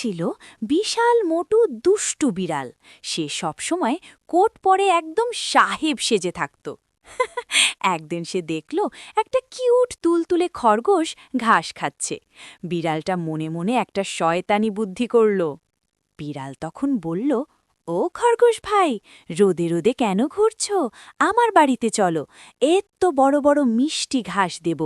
ছিল বিশাল মোটু দুষ্টু বিড়াল। সে সবসময় কোট পরে একদম সাহেব সেজে থাকত। একদিন সে দেখল একটা কিউট তুলতুলে খরগোশ ঘাস খাচ্ছে। বিড়ালটা মনে মনে একটা শয়তানি বুদ্ধি করল। বিড়াল তখন বলল, ও খরগোশ ভাই, রোদে রোদে কেন ঘুরছ? আমার বাড়িতে চলো, এত বড় বড় মিষ্টি ঘাস দেব।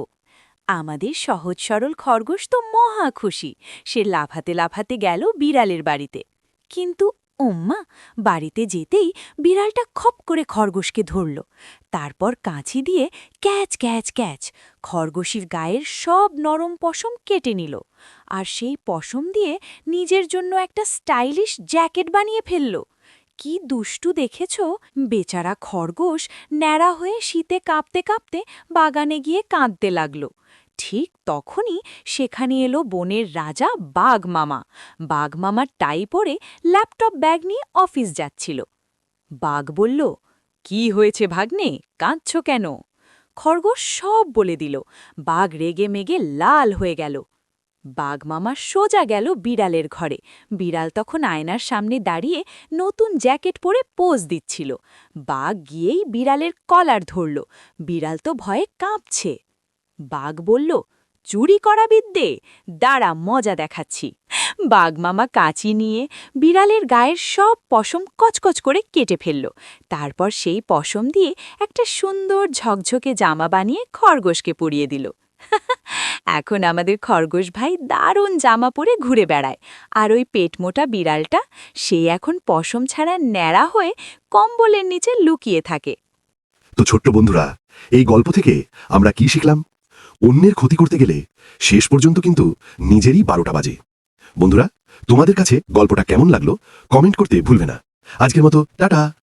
আমাদের সহজ সরল খরগোশ তো মহা খুশি। সে লাফাতে লাফাতে গেল বিড়ালের বাড়িতে। কিন্তু ওম্মা, বাড়িতে যেতেই বিড়ালটা খপ করে খরগোশকে ধরল। তারপর কাঁচি দিয়ে ক্যাচ ক্যাচ ক্যাচ খরগোশীর গায়ের সব নরম পশম কেটে নিল। আর সেই পশম দিয়ে নিজের জন্য একটা স্টাইলিশ জ্যাকেট বানিয়ে ফেলল। কি দুষ্টু দেখেছ! বেচারা খরগোশ ন্যাড়া হয়ে শীতে কাঁপতে কাঁপতে বাগানে গিয়ে কাঁদতে লাগল। ঠিক তখনই সেখানে এলো বনের রাজা বাঘ মামা। বাঘ মামার টাই পরে ল্যাপটপ ব্যাগ নিয়ে অফিস যাচ্ছিল। বাঘ বলল, কি হয়েছে ভাগ্নে, কাঁদছ কেন? খরগোশ সব বলে দিল। বাঘ রেগে মেগে লাল হয়ে গেল। বাঘ মামা সোজা গেল বিড়ালের ঘরে। বিড়াল তখন আয়নার সামনে দাঁড়িয়ে নতুন জ্যাকেট পরে পোজ দিচ্ছিল। বাঘ গিয়েই বিড়ালের কলার ধরল। বিড়াল তো ভয়ে কাঁপছে। বাঘ বলল, চুরি করা বিদ্যে, দাঁড়া মজা দেখাচ্ছি। বাঘ মামা কাঁচি নিয়ে বিড়ালের গায়ের সব পশম কচকচ করে কেটে ফেলল। তারপর সেই পশম দিয়ে একটা সুন্দর ঝকঝকে জামা বানিয়ে খরগোশকে পরিয়ে দিল। এখন আমাদের খরগোশ ভাই দারুণ জামা পরে ঘুরে বেড়ায়। আর ওই পেটমোটা বিড়ালটা, সে এখন পশম ছাড়া ন্যাড়া হয়ে কম্বলের নিচে লুকিয়ে থাকে। তো ছোট্ট বন্ধুরা, এই গল্প থেকে আমরা কি শিখলাম? অন্যের ক্ষতি করতে গেলে শেষ পর্যন্ত কিন্তু নিজেরই 12টা বাজে। বন্ধুরা, তোমাদের কাছে গল্পটা কেমন লাগলো কমেন্ট করতে ভুলবে না। আজকের মতো টাটা।